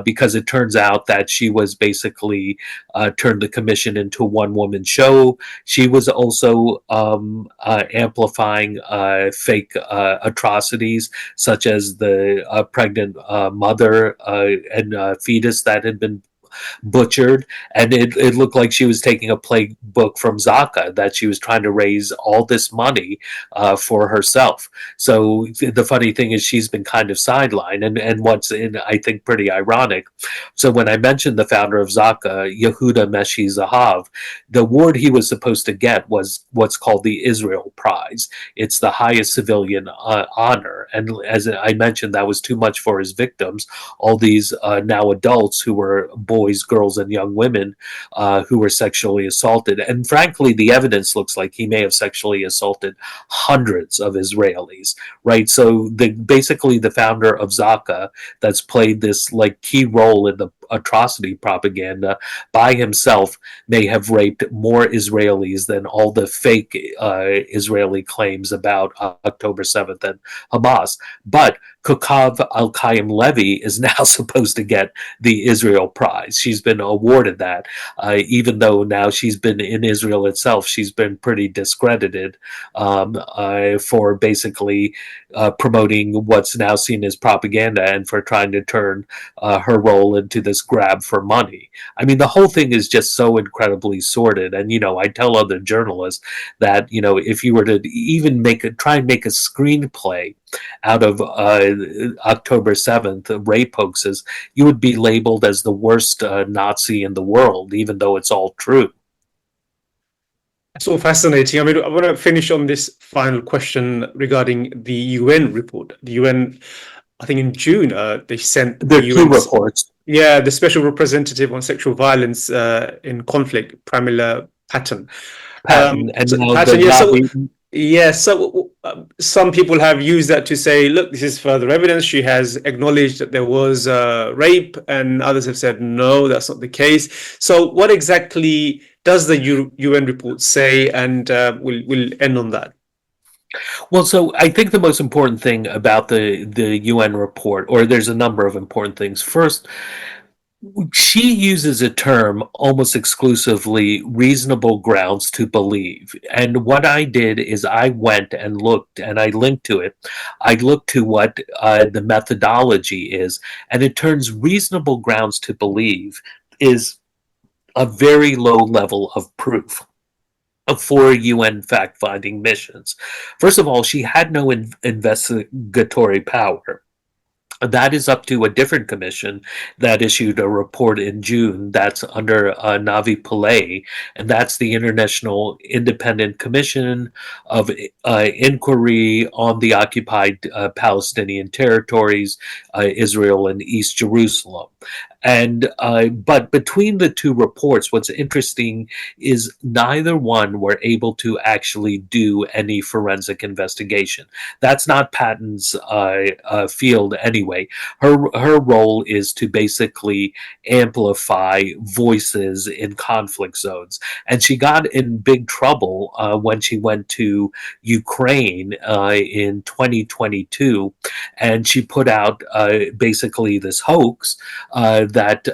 because it turns out that she was basically turned the commission into a one-woman show. She was also amplifying fake atrocities, such as the pregnant mother and fetus that had been butchered, and it looked like she was taking a playbook from Zaka, that she was trying to raise all this money for herself. So the funny thing is she's been kind of sidelined, and what's I think pretty ironic. So when I mentioned the founder of Zaka, Yehuda Meshi Zahav, the award he was supposed to get was what's called the Israel Prize. It's the highest civilian honor, and as I mentioned, that was too much for his victims, all these now adults who were boys, girls, and young women who were sexually assaulted. And frankly, the evidence looks like he may have sexually assaulted hundreds of Israelis, right? So basically the founder of Zaka, that's played this key role in the atrocity propaganda, by himself may have raped more Israelis than all the fake Israeli claims about October 7th and Hamas. But Kokav Al-Kayem Levy is now supposed to get the Israel Prize. She's been awarded that, even though now she's been in Israel itself. She's been pretty discredited for basically promoting what's now seen as propaganda, and for trying to turn her role into this grab for money. I mean, the whole thing is just so incredibly sordid. And, I tell other journalists that, if you were to even try and make a screenplay out of October 7th rape hoaxes, you would be labeled as the worst Nazi in the world, even though it's all true. So fascinating. I mean, I want to finish on this final question regarding the UN report. The UN, I think in June, they sent the UN reports. Yeah, the Special Representative on Sexual Violence in Conflict, Pramila Patten. So some people have used that to say, look, this is further evidence. She has acknowledged that there was rape, and others have said, no, that's not the case. So what exactly does the UN report say? And we'll end on that. Well, so I think the most important thing about the UN report, or there's a number of important things. First, she uses a term almost exclusively, reasonable grounds to believe. And what I did is I went and looked, and I linked to it. I looked to what the methodology is, and it turns reasonable grounds to believe is a very low level of proof. for UN fact-finding missions. First of all, she had no investigatory power. That is up to a different commission that issued a report in June that's under Navi Pillay, and that's the International Independent Commission of Inquiry on the Occupied Palestinian Territories, Israel and East Jerusalem. And but between the two reports, what's interesting is neither one were able to actually do any forensic investigation. That's not Patton's field anyway. Her role is to basically amplify voices in conflict zones, and she got in big trouble when she went to Ukraine in 2022, and she put out basically this hoax that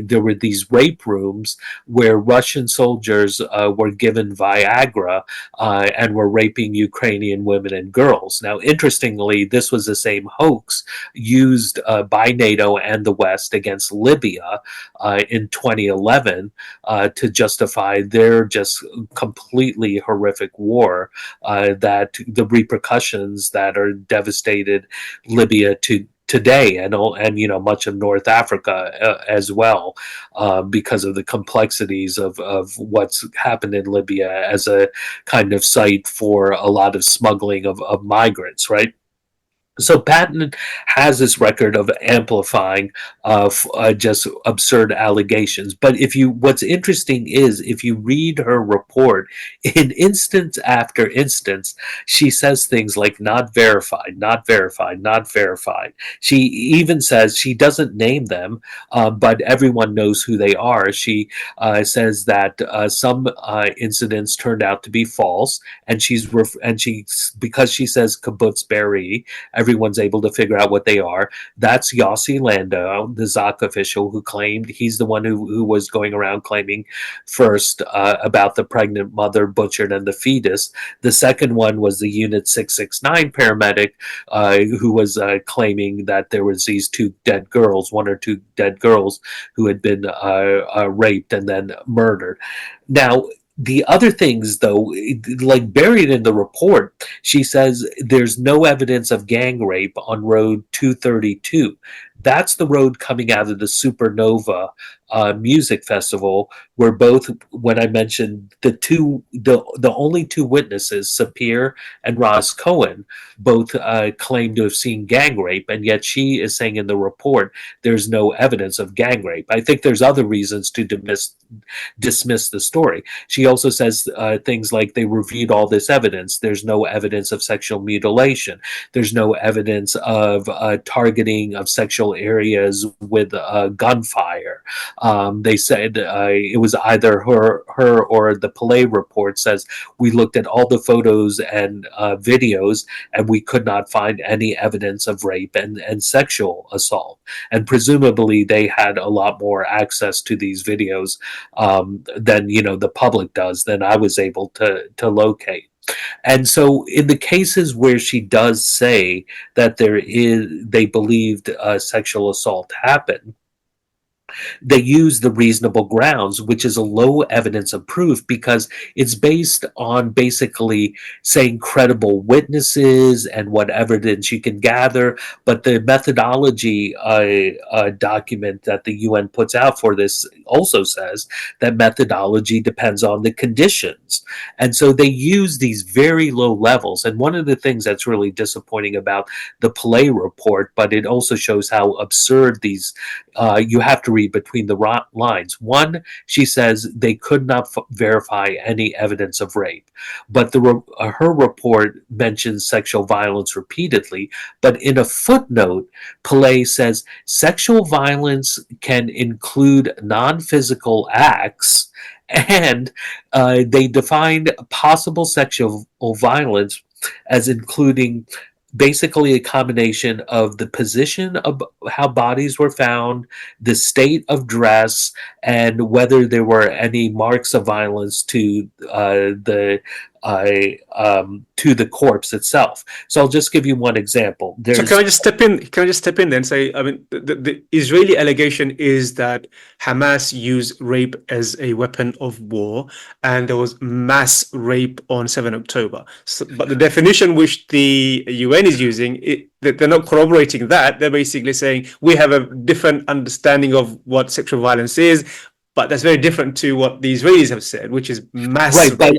there were these rape rooms where Russian soldiers were given Viagra and were raping Ukrainian women and girls. Now, interestingly, this was the same hoax used by NATO and the West against Libya in 2011 to justify their just completely horrific war, that the repercussions that are devastated Libya today, and much of North Africa as well, because of the complexities of what's happened in Libya as a kind of site for a lot of smuggling of migrants, right? So Patton has this record of amplifying just absurd allegations. But what's interesting is if you read her report, in instance after instance, she says things like "not verified, not verified, not verified." She even says she doesn't name them, but everyone knows who they are. She says that some incidents turned out to be false, and because she says kibbutz Be'eri, everyone's able to figure out what they are. That's Yossi Landau, the Zak official, who claimed he's the one who was going around claiming first about the pregnant mother butchered and the fetus. The second one was the Unit 669 paramedic who was claiming that there was these one or two dead girls who had been raped and then murdered. Now, the other things, though, like buried in the report, she says there's no evidence of gang rape on Road 232. That's the road coming out of the Supernova music festival, where when I mentioned the only two witnesses, Sapir and Roz Cohen, both claim to have seen gang rape, and yet she is saying in the report there's no evidence of gang rape. I think there's other reasons to dismiss the story. She also says things like they reviewed all this evidence. There's no evidence of sexual mutilation. There's no evidence of targeting of sexual areas with gunfire. They said it was either her or the Pillay report says we looked at all the photos and videos and we could not find any evidence of rape and sexual assault. And presumably they had a lot more access to these videos than the public does, than I was able to locate. And so in the cases where she does say that they believed sexual assault happened, they use the reasonable grounds, which is a low evidence of proof because it's based on basically saying credible witnesses and what evidence you can gather. But the methodology document that the UN puts out for this also says that methodology depends on the conditions. And so they use these very low levels. And one of the things that's really disappointing about the Pillay report, but it also shows how absurd these, you have to read between the lines. One, she says they could not verify any evidence of rape, but her report mentions sexual violence repeatedly. But in a footnote, Pillay says sexual violence can include non-physical acts, and they defined possible sexual violence as including basically a combination of the position of how bodies were found, the state of dress, and whether there were any marks of violence to the to the corpse itself. So I'll just give you one example. So can I just step in? Can I just step in there and say, I mean, the Israeli allegation is that Hamas used rape as a weapon of war, and there was mass rape on 7 October. So, but the definition which the UN is using, they're not corroborating that. They're basically saying we have a different understanding of what sexual violence is. But that's very different to what the Israelis have said, which is mass right, but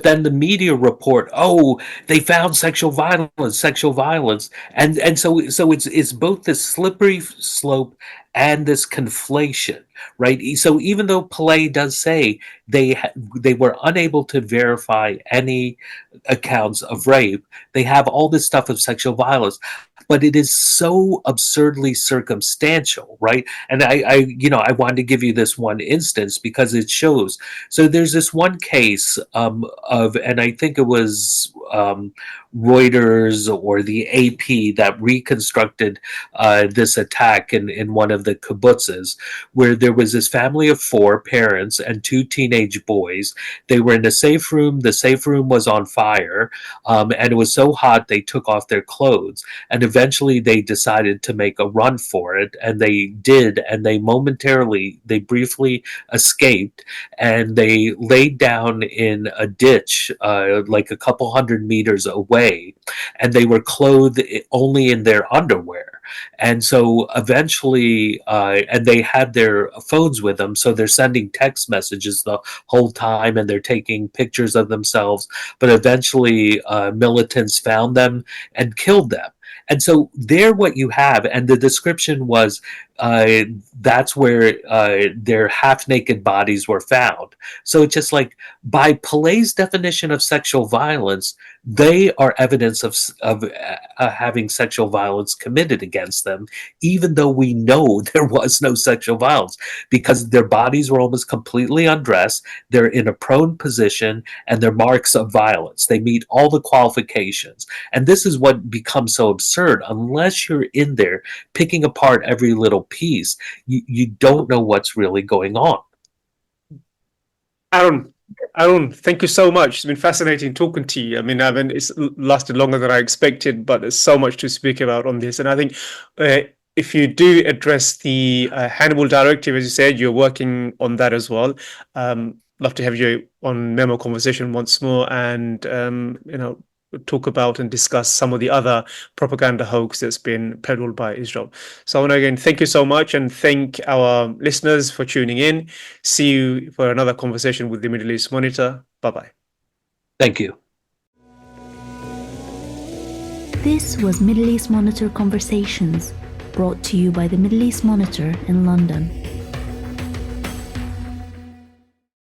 then the media report, oh, they found sexual violence, and so it's both this slippery slope and this conflation, right? So even though Pillay does say they were unable to verify any accounts of rape, they have all this stuff of sexual violence. But it is so absurdly circumstantial, right? And I wanted to give you this one instance because it shows. So there's this one case and I think it was Reuters or the AP that reconstructed this attack in one of the kibbutzes, where there was this family of 4 parents and 2 teenage boys. They were in a safe room. The safe room was on fire, and it was so hot they took off their clothes. And eventually they decided to make a run for it, and they did, and they briefly escaped, and they laid down in a ditch like a couple hundred meters away, and they were clothed only in their underwear. And so eventually, and they had their phones with them, so they're sending text messages the whole time, and they're taking pictures of themselves. But eventually, militants found them and killed them. And so there what you have, and the description was that's where their half-naked bodies were found. So it's just like, by Pillay's definition of sexual violence, they are evidence of having sexual violence committed against them, even though we know there was no sexual violence, because their bodies were almost completely undressed, they're in a prone position, and they're marks of violence. They meet all the qualifications. And this is what becomes so absurd. Unless you're in there picking apart every little piece, you don't know what's really going on. Arun, thank you so much. It's been fascinating talking to you. I mean, it's lasted longer than I expected, but there's so much to speak about on this. And I think if you do address the Hannibal Directive, as you said, you're working on that as well. Love to have you on MEMO Conversation once more, and talk about and discuss some of the other propaganda hoax that's been peddled by Israel. So I want to again thank you so much, and thank our listeners for tuning in. See you for another conversation with the Middle East Monitor. Bye-bye. Thank you. This was Middle East Monitor Conversations, brought to you by the Middle East Monitor in London.